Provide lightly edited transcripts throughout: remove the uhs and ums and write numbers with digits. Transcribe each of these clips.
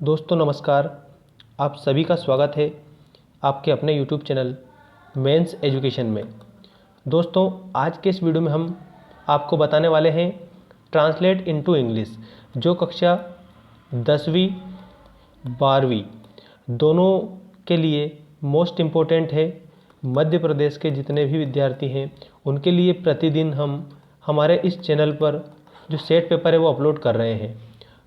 दोस्तों नमस्कार। आप सभी का स्वागत है आपके अपने YouTube चैनल मेंस एजुकेशन में। दोस्तों आज के इस वीडियो में हम आपको बताने वाले हैं ट्रांसलेट इनटू इंग्लिश, जो कक्षा 10वीं 12वीं दोनों के लिए मोस्ट इम्पोर्टेंट है। मध्य प्रदेश के जितने भी विद्यार्थी हैं उनके लिए प्रतिदिन हम हमारे इस चैनल पर जो सेट पेपर है वो अपलोड कर रहे हैं।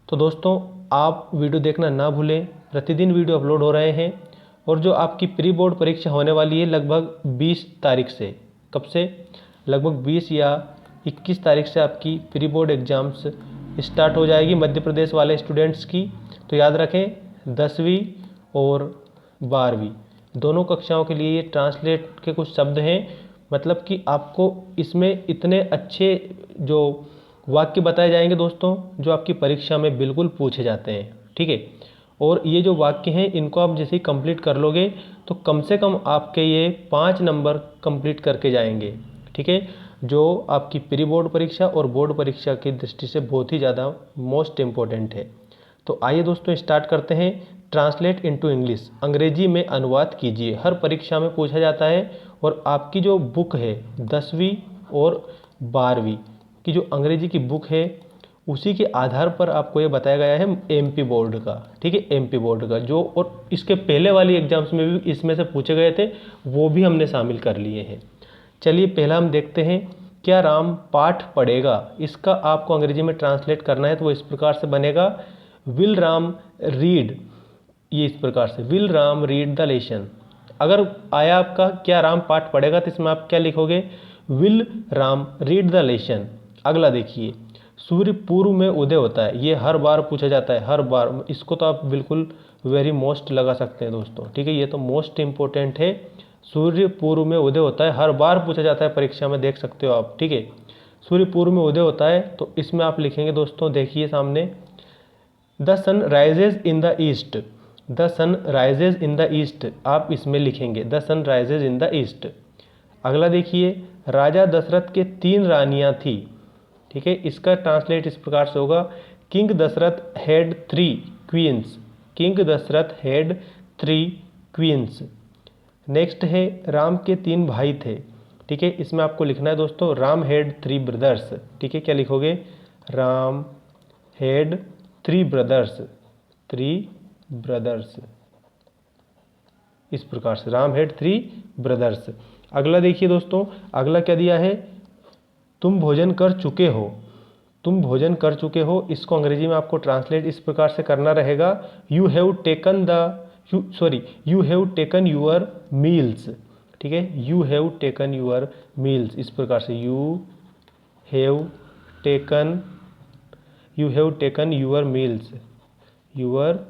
तो दोस्तों आप वीडियो देखना ना भूलें, प्रतिदिन वीडियो अपलोड हो रहे हैं। और जो आपकी प्री बोर्ड परीक्षा होने वाली है लगभग 20 तारीख से, कब से, लगभग 20 या 21 तारीख से आपकी प्री बोर्ड एग्ज़ाम्स स्टार्ट हो जाएगी मध्य प्रदेश वाले स्टूडेंट्स की। तो याद रखें 10वीं और 12वीं दोनों कक्षाओं के लिए ये ट्रांसलेट के कुछ शब्द हैं। मतलब कि आपको इसमें इतने अच्छे जो वाक्य बताए जाएंगे दोस्तों जो आपकी परीक्षा में बिल्कुल पूछे जाते हैं, ठीक है। और ये जो वाक्य हैं इनको आप जैसे ही कंप्लीट कर लोगे तो कम से कम आपके ये 5 नंबर कंप्लीट करके जाएंगे, ठीक है, जो आपकी प्री बोर्ड परीक्षा और बोर्ड परीक्षा की दृष्टि से बहुत ही ज़्यादा मोस्ट इम्पोर्टेंट है। तो आइए दोस्तों स्टार्ट करते हैं। ट्रांसलेट इनटू इंग्लिश, अंग्रेजी में अनुवाद कीजिए, हर परीक्षा में पूछा जाता है। और आपकी जो बुक है 10वीं और 12वीं की जो अंग्रेजी की बुक है उसी के आधार पर आपको ये बताया गया है एमपी बोर्ड का, ठीक है, एमपी बोर्ड का जो, और इसके पहले वाली एग्जाम्स में भी इसमें से पूछे गए थे वो भी हमने शामिल कर लिए हैं। चलिए पहला हम देखते हैं, क्या राम पाठ पढ़ेगा। इसका आपको अंग्रेजी में ट्रांसलेट करना है तो वो इस प्रकार से बनेगा, विल राम रीड, ये इस प्रकार से, will Ram read the lesson. अगर आया आपका क्या राम पाठ पढ़ेगा तो इसमें आप क्या लिखोगे, will Ram read the lesson. अगला देखिए, सूर्य पूर्व में उदय होता है, ये हर बार पूछा जाता है, हर बार। इसको तो आप बिल्कुल वेरी मोस्ट लगा सकते हैं दोस्तों, ठीक है, ये तो मोस्ट इम्पोर्टेंट है। सूर्य पूर्व में उदय होता है, हर बार पूछा जाता है परीक्षा में, देख सकते हो आप, ठीक है। सूर्य पूर्व में उदय होता है तो इसमें आप लिखेंगे दोस्तों, देखिए सामने, the sun rises in the east, the sun rises in the east, आप इसमें लिखेंगे the sun rises in the east. अगला देखिए, राजा दशरथ के 3 रानियां थी, ठीक है, इसका ट्रांसलेट इस प्रकार से होगा, king Dasharath had 3 queens, king Dasharath had 3 queens. Next है, राम के 3 भाई थे, ठीक है, इसमें आपको लिखना है दोस्तों, राम हैड 3 ब्रदर्स, ठीक है, क्या लिखोगे, राम हैड 3 ब्रदर्स, 3 ब्रदर्स, इस प्रकार से, राम हैड 3 ब्रदर्स। अगला देखिए दोस्तों, अगला क्या दिया है, तुम भोजन कर चुके हो, तुम भोजन कर चुके हो। इसको अंग्रेजी में आपको ट्रांसलेट इस प्रकार से करना रहेगा, you have taken you have taken your meals, ठीक है, you have taken your meals, इस प्रकार से, you have taken your meals, your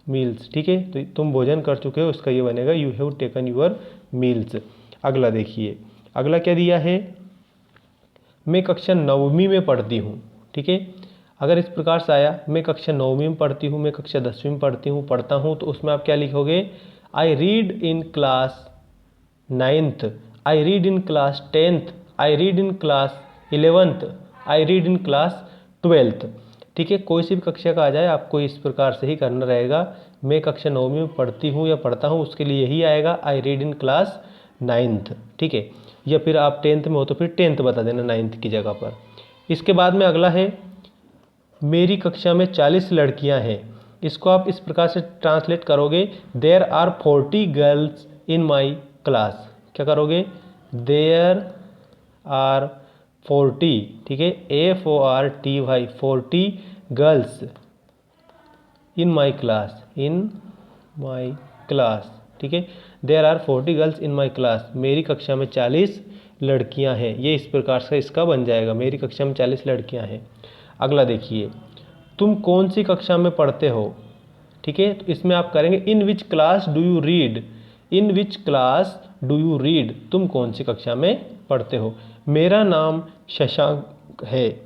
meals, ठीक है। तो तुम भोजन कर चुके हो, इसका ये बनेगा, you have taken your meals. अगला देखिए, अगला क्या दिया है, मैं कक्षा 9वीं में पढ़ती हूँ, ठीक है। अगर इस प्रकार से आया, मैं कक्षा 9वीं में पढ़ती हूँ, मैं कक्षा 10वीं में पढ़ता हूँ, तो उसमें आप क्या लिखोगे, I read in class 9th, I read in class 10th, I read in class 11th, I read in class 12th, ठीक है। कोई सी भी कक्षा का आ जाए आपको इस प्रकार से ही करना रहेगा, मैं कक्षा 9वीं में पढ़ती हूँ या पढ़ता हूँ, उसके लिए यही आएगा, I read in class 9th, ठीक है। या फिर आप 10th में हो तो फिर 10th बता देना 9th की जगह पर। इसके बाद में अगला है, मेरी कक्षा में 40 लड़कियां हैं। इसको आप इस प्रकार से ट्रांसलेट करोगे, there are 40 girls in my class. क्या करोगे, देयर आर 40, ठीक है, FORTY 40 girls in my class, in my class, ठीक है, there are 40 girls in my class, मेरी कक्षा में 40 लड़कियां हैं। ये इस प्रकार से इसका बन जाएगा, मेरी कक्षा में 40 लड़कियां हैं। अगला देखिए, तुम कौन सी कक्षा में पढ़ते हो, ठीक है, तो इसमें आप करेंगे, in which class do you read, in which class do you read, तुम कौन सी कक्षा में पढ़ते हो। मेरा नाम शशांक है,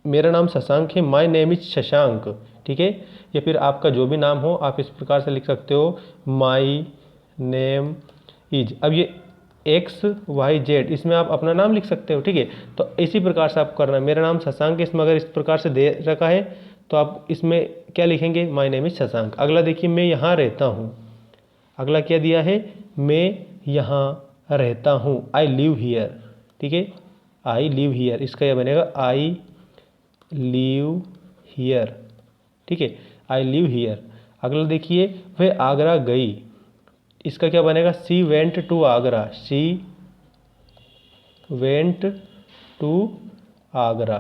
मेरा नाम शशांक है, माई नेम इज शशांक, ठीक है। या फिर आपका जो भी नाम हो आप इस प्रकार से लिख सकते हो, माई नेम इज। अब ये XYZ, इसमें आप अपना नाम लिख सकते हो, ठीक है। तो इसी प्रकार से आप करना है, मेरा नाम शशांक है, इसमें अगर इस प्रकार से दे रखा है तो आप इसमें क्या लिखेंगे, माय नेम इज शशांक। अगला देखिए, मैं यहाँ रहता हूँ। अगला क्या दिया है, मैं यहाँ रहता हूँ, आई लिव हियर। ठीक है, आई लिव हियर, इसका यह बनेगा आई लिव हियर। ठीक है, आई लिव हियर। अगला देखिए, वह आगरा गई, इसका क्या बनेगा, she went to Agra, she went to Agra.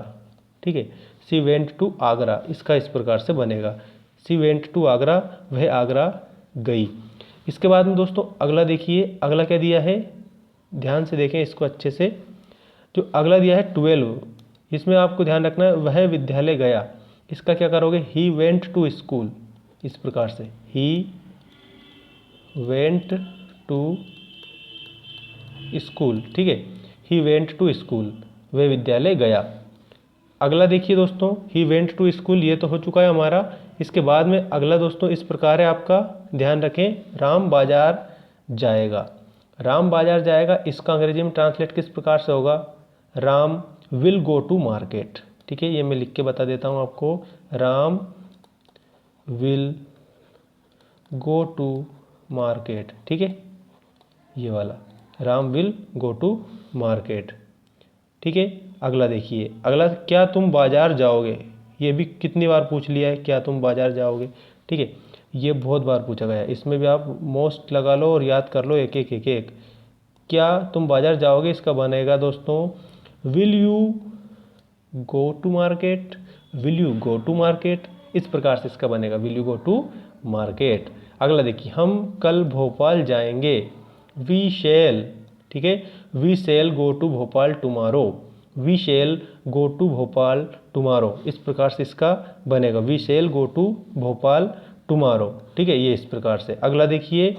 ठीक है, शी वेंट टू आगरा, इसका इस प्रकार से बनेगा, शी वेंट टू आगरा, वह आगरा गई। इसके बाद में दोस्तों अगला देखिए, अगला क्या दिया है, ध्यान से देखें इसको अच्छे से। जो अगला दिया है 12, इसमें आपको ध्यान रखना है, वह विद्यालय गया, इसका क्या करोगे, ही वेंट टू स्कूल, इस प्रकार से, ही वेंट टू स्कूल। ठीक है, ही वेंट टू स्कूल, वह विद्यालय गया। अगला देखिए दोस्तों, ही वेंट टू स्कूल, ये तो हो चुका है हमारा। इसके बाद में अगला दोस्तों इस प्रकार है आपका, ध्यान रखें, राम बाजार जाएगा। राम बाजार जाएगा, इसका अंग्रेजी में ट्रांसलेट किस प्रकार से होगा, Ram will go to market. ठीक है, ये मैं लिख के बता देता हूँ आपको, Ram will go to market. ठीक है, ये वाला, Ram will go to market. ठीक है, अगला देखिए, अगला, क्या तुम बाजार जाओगे, ये भी कितनी बार पूछ लिया है, क्या तुम बाजार जाओगे। ठीक है, ये बहुत बार पूछा गया है, इसमें भी आप मोस्ट लगा लो और याद कर लो एक एक एक एक। क्या तुम बाजार जाओगे, इसका बनेगा दोस्तों, will you go to market, will you go to market, इस प्रकार से इसका बनेगा, will you go to market. अगला देखिए, हम कल भोपाल जाएंगे, वी शैल। ठीक है, we shall go to Bhopal tomorrow, we shall go to Bhopal tomorrow, इस प्रकार से इसका बनेगा, we shall go to Bhopal tomorrow. ठीक है, ये इस प्रकार से। अगला देखिए,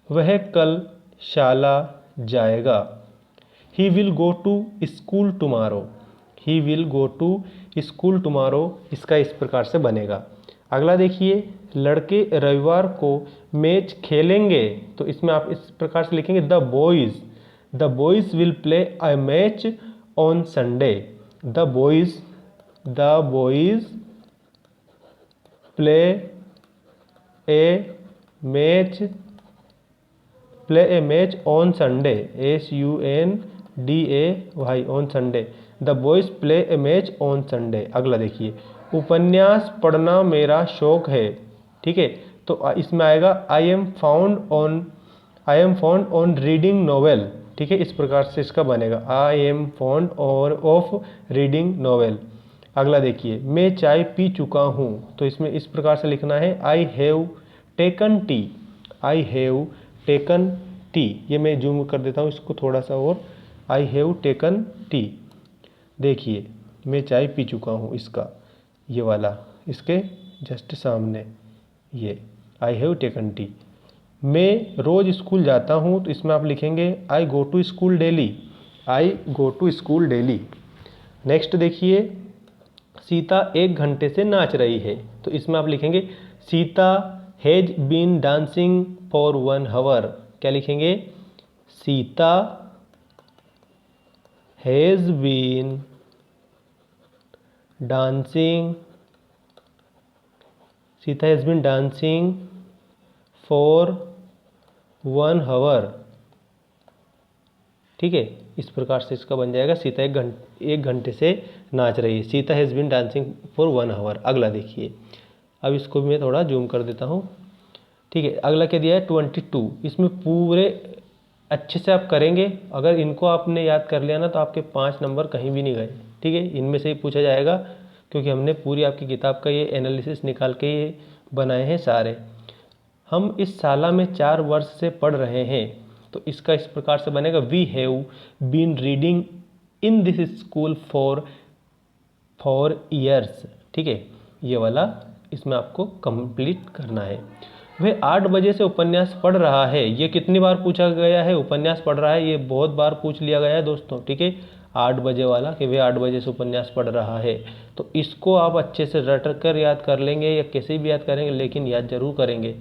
वह कल शाला जाएगा, he will go to school tomorrow, he will go to school tomorrow, इसका इस प्रकार से बनेगा। अगला देखिए, लड़के रविवार को मैच खेलेंगे, तो इसमें आप इस प्रकार से लिखेंगे, the boys will play a match on Sunday, the boys play A match on Sunday, SUNDAY, on Sunday, the boys play A match on Sunday. अगला देखिए, उपन्यास पढ़ना मेरा शौक है। ठीक है, तो इसमें आएगा, I am found on reading novel. ठीक है, इस प्रकार से इसका बनेगा, I am found of reading novel. अगला देखिए, मैं चाय पी चुका हूँ, तो इसमें इस प्रकार से लिखना है, I have taken T, I have taken T. ये मैं जूम कर देता हूँ इसको थोड़ा सा और, आई हैव टेकन टी। देखिए, मैं चाय पी चुका हूँ, इसका ये वाला, इसके जस्ट सामने ये, आई हैव टेकन टी। मैं रोज़ स्कूल जाता हूँ, तो इसमें आप लिखेंगे, I go to school daily, I go to school daily. Next देखिए, सीता 1 घंटे से नाच रही है, तो इसमें आप लिखेंगे, Sita has been dancing for 1 hour. क्या लिखेंगे, Sita has been dancing, Sita has been dancing for 1 hour. ठीक है, इस प्रकार से इसका बन जाएगा, सीता 1 घंटे से नाच रही है, Sita has been dancing for 1 hour. अगला देखिए, अब इसको भी मैं थोड़ा जूम कर देता हूँ। ठीक है, अगला क्या दिया है, 22। इसमें पूरे अच्छे से आप करेंगे, अगर इनको आपने याद कर लिया ना, तो आपके 5 नंबर कहीं भी नहीं गए। ठीक है, इनमें से ही पूछा जाएगा, क्योंकि हमने पूरी आपकी किताब का ये एनालिसिस निकाल के ये बनाए हैं सारे। हम इस शाला में 4 वर्ष से पढ़ रहे हैं, तो इसका इस प्रकार से बनेगा, we have been reading in this school for years. ठीक है, ये वाला इसमें आपको कंप्लीट करना है। वह 8 बजे से उपन्यास पढ़ रहा है, ये कितनी बार पूछा गया है, उपन्यास पढ़ रहा है, ये बहुत बार पूछ लिया गया है दोस्तों। ठीक है, 8 बजे वाला, कि वह 8 बजे से उपन्यास पढ़ रहा है, तो इसको आप अच्छे से रट कर याद कर लेंगे या कैसे भी याद करेंगे, लेकिन याद जरूर करेंगे।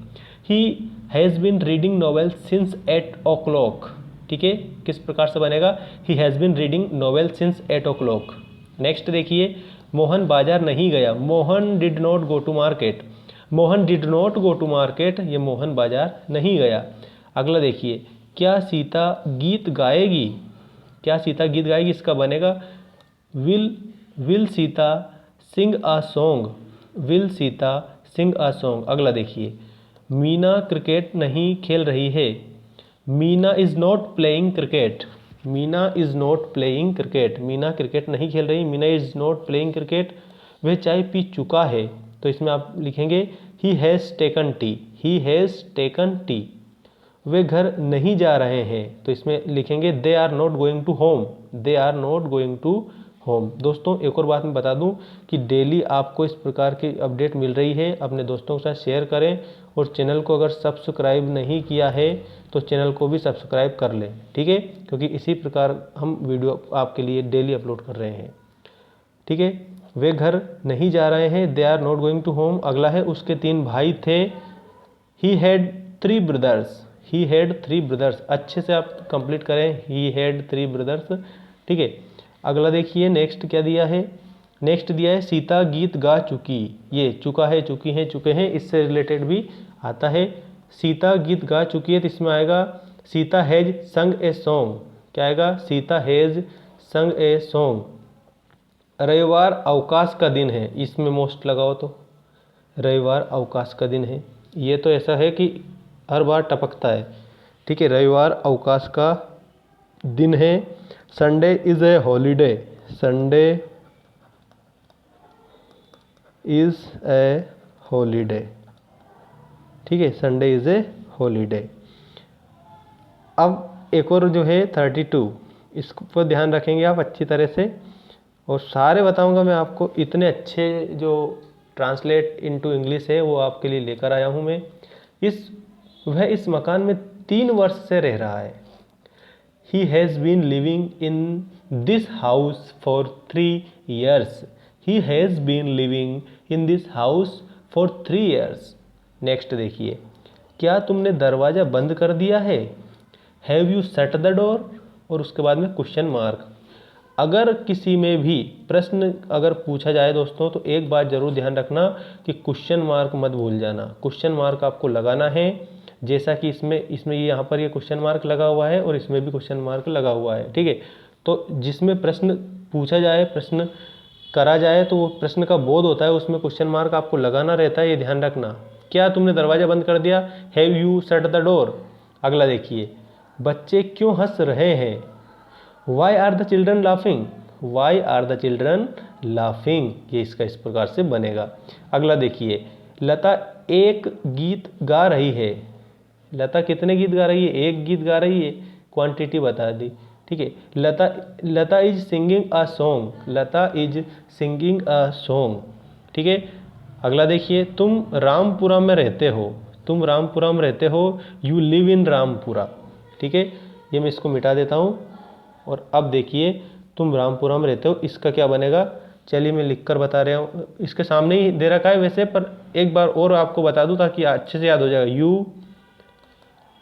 He has been reading novel since 8 o'clock। ठीक है, किस प्रकार से बनेगा, he has been reading novel since 8 o'clock। Next देखिए, मोहन बाजार नहीं गया, Mohan did not go to market. Mohan did not go to market, ये मोहन बाजार नहीं गया। अगला देखिए, क्या सीता गीत गाएगी, क्या सीता गीत गाएगी, इसका बनेगा will Sita sing a song, will Sita sing a song. अगला देखिए, मीना क्रिकेट नहीं खेल रही है, Meena is not playing cricket, Meena is not playing cricket, Meena cricket नहीं खेल रही, Meena is not playing cricket. वह चाय पी चुका है, तो इसमें आप लिखेंगे he has taken tea, he has taken tea. वे घर नहीं जा रहे हैं, तो इसमें लिखेंगे they are not going to home, they are not going to home. दोस्तों एक और बात मैं बता दूं कि डेली आपको इस प्रकार की अपडेट मिल रही है, अपने दोस्तों के साथ शेयर करें और चैनल को अगर सब्सक्राइब नहीं किया है तो चैनल को भी सब्सक्राइब कर लें, ठीक है, क्योंकि इसी प्रकार हम वीडियो आपके लिए डेली अपलोड कर रहे हैं, ठीक है। वे घर नहीं जा रहे हैं, they are not going to home. अगला है, उसके 3 भाई थे, he had 3 brothers, he had 3 brothers. अच्छे से आप कंप्लीट करें, ही हैड 3 ब्रदर्स, ठीक है। अगला देखिए नेक्स्ट क्या दिया है, नेक्स्ट दिया है सीता गीत गा चुकी, ये चुका है, चुकी है, चुके हैं, इससे रिलेटेड भी आता है। सीता गीत गा चुकी है, तो इसमें आएगा सीता हैज संग ए सॉन्ग, क्या आएगा, सीता हैज संग ए सॉन्ग। रविवार अवकाश का दिन है, इसमें मोस्ट लगाओ तो रविवार अवकाश का दिन है, ये तो ऐसा है कि हर बार टपकता है, ठीक है। रविवार अवकाश का दिन है। Sunday is a holiday, Sunday is a holiday, ठीक है, संडे इज़ ए हॉलीडे। अब एक और जो है 32, इस पर ध्यान रखेंगे आप अच्छी तरह से, और सारे बताऊंगा मैं आपको, इतने अच्छे जो ट्रांसलेट इनटू इंग्लिश है वो आपके लिए लेकर आया हूँ मैं। वह इस मकान में 3 वर्ष से रह रहा है। He has been living in this house for 3 years. He has been living in this house for 3 years. Next देखिए, क्या तुमने दरवाज़ा बंद कर दिया है, Have you shut the door? और उसके बाद में क्वेश्चन मार्क। अगर किसी में भी प्रश्न अगर पूछा जाए दोस्तों, तो एक बात ज़रूर ध्यान रखना कि क्वेश्चन मार्क मत भूल जाना, क्वेश्चन मार्क आपको लगाना है, जैसा कि इसमें यहाँ पर ये क्वेश्चन मार्क लगा हुआ है और इसमें भी क्वेश्चन मार्क लगा हुआ है, ठीक है। तो जिसमें प्रश्न पूछा जाए, प्रश्न करा जाए, तो वो प्रश्न का बोध होता है, उसमें क्वेश्चन मार्क आपको लगाना रहता है, ये ध्यान रखना। क्या तुमने दरवाज़ा बंद कर दिया, have you shut the door. अगला देखिए, बच्चे क्यों हंस रहे हैं, why are the children laughing, why are the children laughing, ये इसका इस प्रकार से बनेगा। अगला देखिए, लता एक गीत गा रही है, लता कितने गीत गा रही है, एक गीत गा रही है, क्वांटिटी बता दी, ठीक है। Lata is singing a song, Lata is singing a song, ठीक है। अगला देखिए, तुम रामपुरा में रहते हो, तुम रामपुरा में रहते हो, यू लिव इन रामपुरा, ठीक है। ये मैं इसको मिटा देता हूँ, और अब देखिए तुम रामपुरा में रहते हो, इसका क्या बनेगा, चलिए मैं लिखकर बता रहा हूँ, इसके सामने ही दे रखा है वैसे, पर एक बार और आपको बता दूँ ताकि अच्छे से याद हो जाएगा। You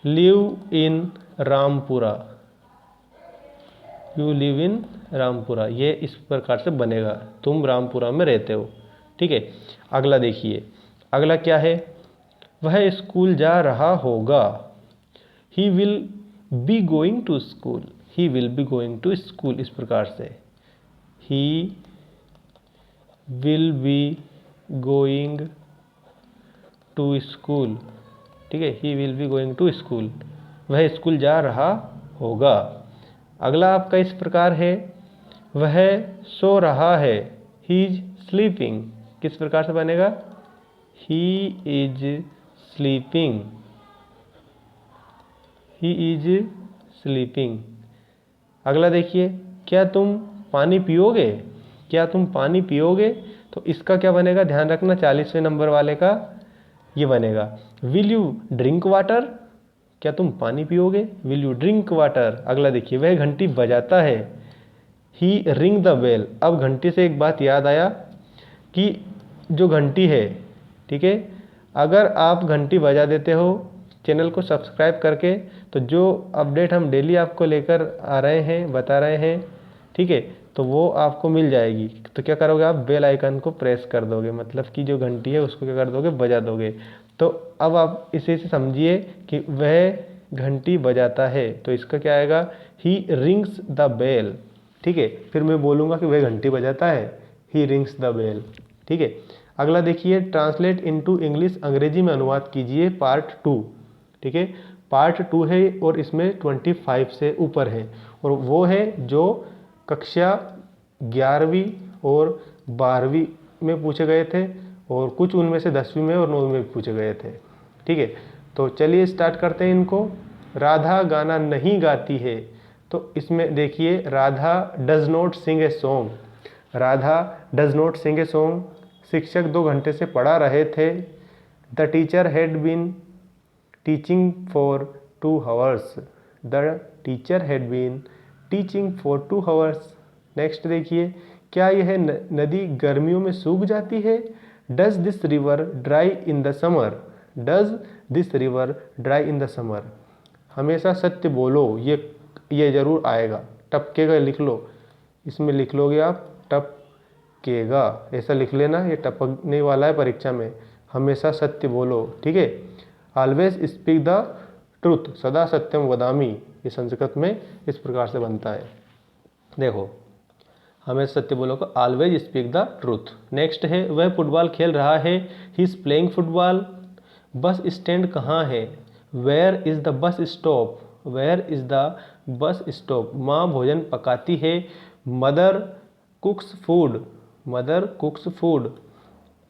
live in Rampura, you live in Rampura, ये इस प्रकार से बनेगा, तुम रामपुरा में रहते हो, ठीक है। अगला देखिए, अगला क्या है, वह स्कूल जा रहा होगा, he will be going to school, he will be going to school, इस प्रकार से he will be going to school, ठीक है, he will be going to school, वह स्कूल जा रहा होगा। अगला आपका इस प्रकार है, वह सो रहा है, ही इज स्लीपिंग, किस प्रकार से बनेगा, he is sleeping, he is sleeping. अगला देखिए, क्या तुम पानी पियोगे, क्या तुम पानी पियोगे, तो इसका क्या बनेगा, ध्यान रखना 40वें नंबर वाले का ये बनेगा, विल यू ड्रिंक वाटर, क्या तुम पानी पियोगे, विल यू ड्रिंक वाटर। अगला देखिए, वह घंटी बजाता है, ही रिंग द बेल। अब घंटी से एक बात याद आया कि जो घंटी है, ठीक है, अगर आप घंटी बजा देते हो चैनल को सब्सक्राइब करके, तो जो अपडेट हम डेली आपको लेकर आ रहे हैं, बता रहे हैं, ठीक है, तो वो आपको मिल जाएगी। तो क्या करोगे आप, बेल आइकन को प्रेस कर दोगे, मतलब कि जो घंटी है उसको क्या कर दोगे, बजा दोगे। तो अब आप इसे से समझिए कि वह घंटी बजाता है, तो इसका क्या आएगा, ही रिंग्स द बेल। ठीक है, फिर मैं बोलूँगा कि वह घंटी बजाता है, ही रिंग्स द बेल। ठीक है, अगला देखिए, ट्रांसलेट इनटू इंग्लिश, अंग्रेजी में अनुवाद कीजिए, पार्ट 2। ठीक है, पार्ट 2 है और इसमें 25 से ऊपर है, और वो है जो कक्षा 11वीं और 12वीं में पूछे गए थे, और कुछ उनमें से 10वीं में और 9वीं में पूछे गए थे। ठीक है, तो चलिए स्टार्ट करते हैं इनको। राधा गाना नहीं गाती है, तो इसमें देखिए, Radha does not sing a song. Radha does not sing a song, शिक्षक 2 घंटे से पढ़ा रहे थे। The teacher had been teaching for 2 hours. The teacher had been teaching for 2 hours. Next देखिए, क्या यह नदी गर्मियों में सूख जाती है। Does this river dry in the summer. Does this river dry in the summer. हमेशा सत्य बोलो, ये जरूर आएगा। टपकेगा लिख लो, इसमें लिख लोगे आप टपकेगा, ऐसा लिख लेना, ये टपकने वाला है परीक्षा में। हमेशा सत्य बोलो। ठीक है, ऑलवेज स्पीक द ट्रुथ, सदा सत्यम वदामि, ये संस्कृत में इस प्रकार से बनता है। देखो, हमेशा सत्य बोलो को always speak the truth. Next है, वह फुटबॉल खेल रहा है, he is playing football. Bus stand कहाँ है, where is the bus stop. Where is the bus stop. माँ भोजन पकाती है, mother cooks food. Mother cooks food.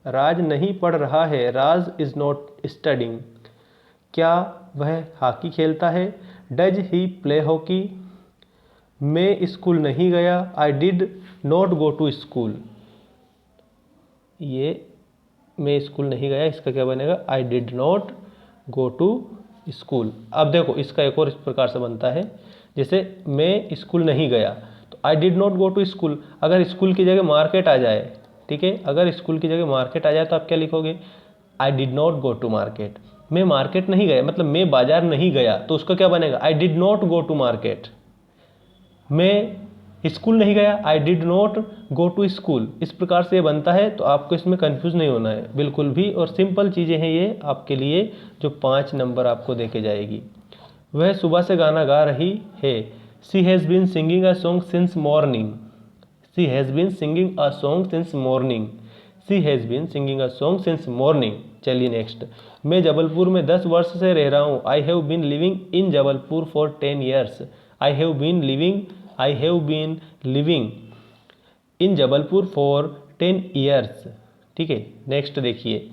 Raj नहीं पढ़ रहा है, राज इज नॉट स्टडिंग। क्या वह हॉकी खेलता है, डज ही प्ले हॉकी। मैं स्कूल नहीं गया, I did not go to school. ये मैं स्कूल नहीं गया, इसका क्या बनेगा, I did not go to school. अब देखो, इसका एक और इस प्रकार से बनता है, जैसे मैं स्कूल नहीं गया, तो I did not go to school. अगर स्कूल की जगह मार्केट आ जाए, ठीक है, अगर स्कूल की जगह मार्केट आ जाए तो आप क्या लिखोगे, I did not go to market. मैं मार्केट नहीं गया, मतलब मैं बाजार नहीं गया, तो उसका क्या बनेगा, I did not go to market. मैं स्कूल नहीं गया, I did not go to school. इस प्रकार से ये बनता है, तो आपको इसमें कंफ्यूज नहीं होना है बिल्कुल भी, और सिंपल चीज़ें हैं ये आपके लिए, जो 5 नंबर आपको देके जाएगी। वह सुबह से गाना गा रही है, she has been singing a song since morning. She has been singing a song since morning. She has been singing a song since morning. चलिए नेक्स्ट, मैं जबलपुर में 10 वर्ष से रह रहा हूँ, I have been living in Jabalpur for 10 years. I have been living in Jabalpur for 10 years. ठीक है, नेक्स्ट देखिए,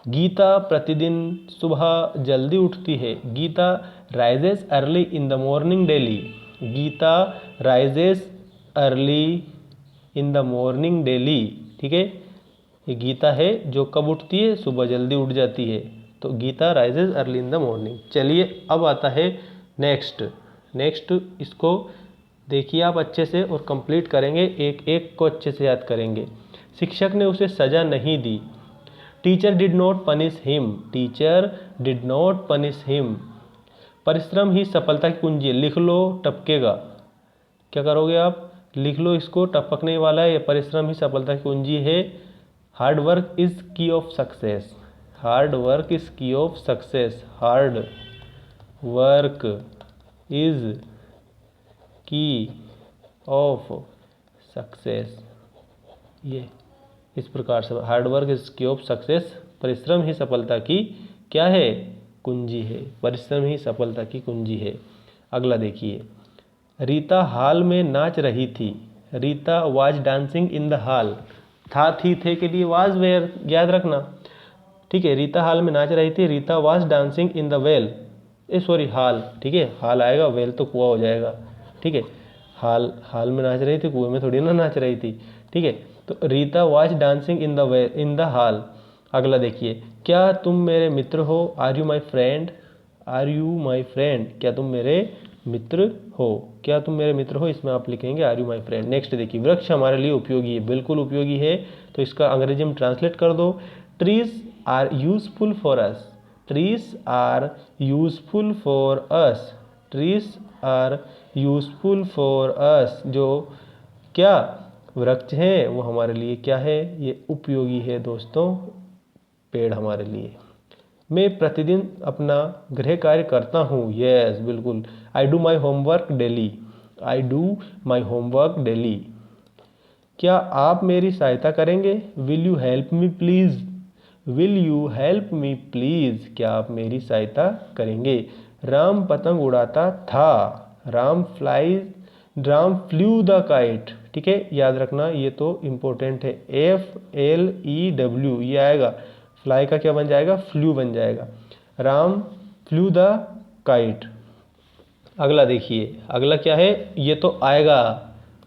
गीता प्रतिदिन सुबह जल्दी उठती है। Geeta rises early in the morning daily. Geeta rises early in the morning daily. ठीक है, ये गीता है जो कब उठती है, सुबह जल्दी उठ जाती है, तो Geeta rises early in the morning. चलिए अब आता है नेक्स्ट इसको देखिए आप अच्छे से और कंप्लीट करेंगे, एक एक को अच्छे से याद करेंगे। शिक्षक ने उसे सजा नहीं दी। Teacher did not punish him. Teacher did not punish him. परिश्रम ही सफलता की कुंजी है। लिख लो, टपकेगा। क्या करोगे आप, लिख लो इसको, टपकने वाला है, ये परिश्रम ही सफलता की कुंजी है। Hard work is key of success. Hard work is key of success. Hard work is key of success. ये इस प्रकार से, hard work is key of success. परिश्रम ही सफलता की क्या है, कुंजी है। परिश्रम ही सफलता की कुंजी है। अगला देखिए, रीता हॉल में नाच रही थी। Rita was dancing in the hall. था थी थे के लिए वाज वेयर, याद रखना। ठीक है, रीता हॉल में नाच रही थी, Rita was dancing in the well, sorry hall. ठीक है, हॉल आएगा, वेल तो कुआं हो जाएगा। ठीक है, हाल में नाच रही थी, कुएं में थोड़ी ना नाच रही थी। ठीक है, तो Rita was dancing in the hall. अगला देखिए, क्या तुम मेरे मित्र हो, are you my friend. Are you my friend, क्या तुम मेरे मित्र हो। क्या तुम मेरे मित्र हो, इसमें आप लिखेंगे are you my friend. Next देखिए, वृक्ष हमारे लिए उपयोगी है। बिल्कुल उपयोगी है, तो इसका अंग्रेजी में ट्रांसलेट कर दो, trees are useful for us. Trees are useful for us. Trees are useful for us, जो क्या वृक्ष हैं वो हमारे लिए क्या है, ये उपयोगी है दोस्तों, पेड़ हमारे लिए। मैं प्रतिदिन अपना गृह कार्य करता हूँ, यस बिल्कुल, I do my homework daily, I do my homework daily. क्या आप मेरी सहायता करेंगे, will you help me please, will you help me please, क्या आप मेरी सहायता करेंगे। राम पतंग उड़ाता था, राम फ्लू द काइट, ठीक है, याद रखना ये तो इम्पोर्टेंट है, FLEW ये आएगा, फ्लाई का क्या बन जाएगा, फ्लू बन जाएगा, राम फ्लू द काइट। अगला देखिए, अगला क्या है, ये तो आएगा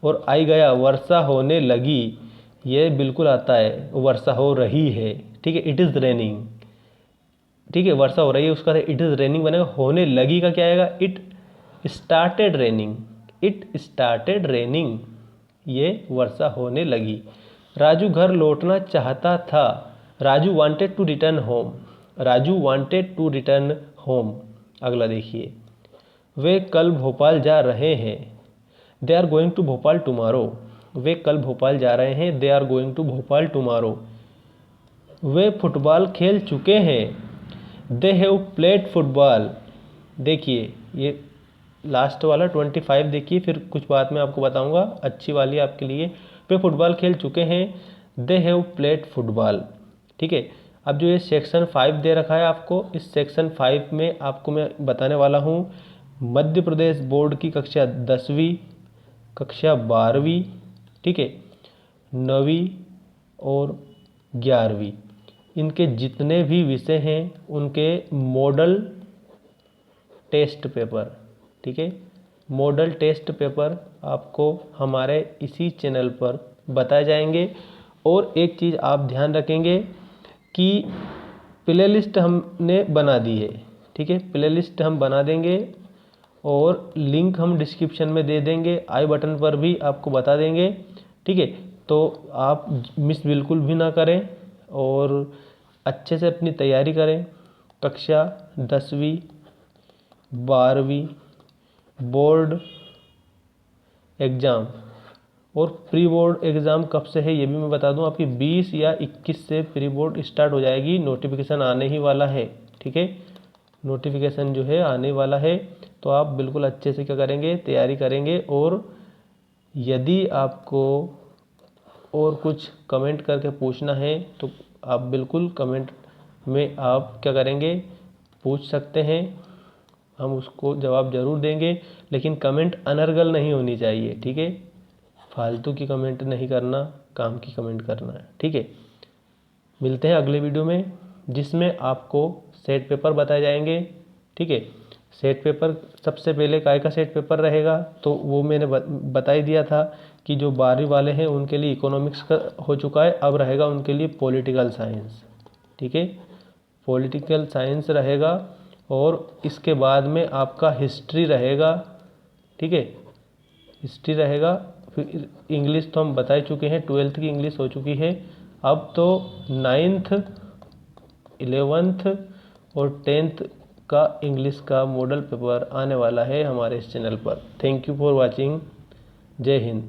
और आई गया, वर्षा होने लगी, ये बिल्कुल आता है, वर्षा हो रही है, ठीक है, इट इज़ रेनिंग, ठीक है, वर्षा हो रही है उसका इट इज़ रेनिंग बनेगा, होने लगी का क्या आएगा, it started raining, it started raining, ये वर्षा होने लगी। राजू घर लौटना चाहता था, Raju wanted to return home, Raju wanted to return home. अगला देखिए, वे कल भोपाल जा रहे हैं, they are going to Bhopal tomorrow, वे कल भोपाल जा रहे हैं, they are going to Bhopal tomorrow. वे फुटबॉल खेल चुके हैं, दे हैव प्लेड फुटबॉल। देखिए ये लास्ट वाला 25 देखिए, फिर कुछ बात मैं आपको बताऊंगा अच्छी वाली आपके लिए। वे फुटबॉल खेल चुके हैं, दे हैव प्लेड फुटबॉल, ठीक है। अब जो ये सेक्शन 5 दे रखा है आपको, इस सेक्शन 5 में आपको मैं बताने वाला हूँ मध्य प्रदेश बोर्ड की कक्षा 10वीं, कक्षा 12वीं, ठीक है, 9वीं और 11वीं, इनके जितने भी विषय हैं उनके मॉडल टेस्ट पेपर, ठीक है, मॉडल टेस्ट पेपर आपको हमारे इसी चैनल पर बताए जाएंगे। और एक चीज़ आप ध्यान रखेंगे कि प्लेलिस्ट हमने बना दी है, ठीक है, प्लेलिस्ट हम बना देंगे और लिंक हम डिस्क्रिप्शन में दे देंगे, आई बटन पर भी आपको बता देंगे, ठीक है। तो आप मिस बिल्कुल भी ना करें और अच्छे से अपनी तैयारी करें। कक्षा 10वीं 12वीं बोर्ड एग्ज़ाम और प्री बोर्ड एग्ज़ाम कब से है ये भी मैं बता दूं, आपकी 20 या 21 से प्री बोर्ड स्टार्ट हो जाएगी, नोटिफिकेशन आने ही वाला है, ठीक है, नोटिफिकेशन जो है आने वाला है। तो आप बिल्कुल अच्छे से क्या करेंगे, तैयारी करेंगे। और यदि आपको और कुछ कमेंट करके पूछना है तो आप बिल्कुल कमेंट में आप क्या करेंगे, पूछ सकते हैं, हम उसको जवाब ज़रूर देंगे, लेकिन कमेंट अनर्गल नहीं होनी चाहिए, ठीक है, फालतू की कमेंट नहीं करना, काम की कमेंट करना है, ठीक है। मिलते हैं अगले वीडियो में जिसमें आपको सेट पेपर बताए जाएंगे, ठीक है। सेट पेपर सबसे पहले काय का सेट पेपर रहेगा, तो वो मैंने बता ही दिया था कि जो 12वीं वाले हैं उनके लिए इकोनॉमिक्स का हो चुका है, अब रहेगा उनके लिए पॉलिटिकल साइंस, ठीक है, पॉलिटिकल साइंस रहेगा। और इसके बाद में आपका हिस्ट्री रहेगा, ठीक है, हिस्ट्री रहेगा। फिर इंग्लिश तो हम बता ही चुके हैं, 12th की इंग्लिश हो चुकी है, अब तो 9th 11th और 10th का इंग्लिश का मॉडल पेपर आने वाला है हमारे इस चैनल पर। थैंक यू फॉर वॉचिंग, जय हिंद।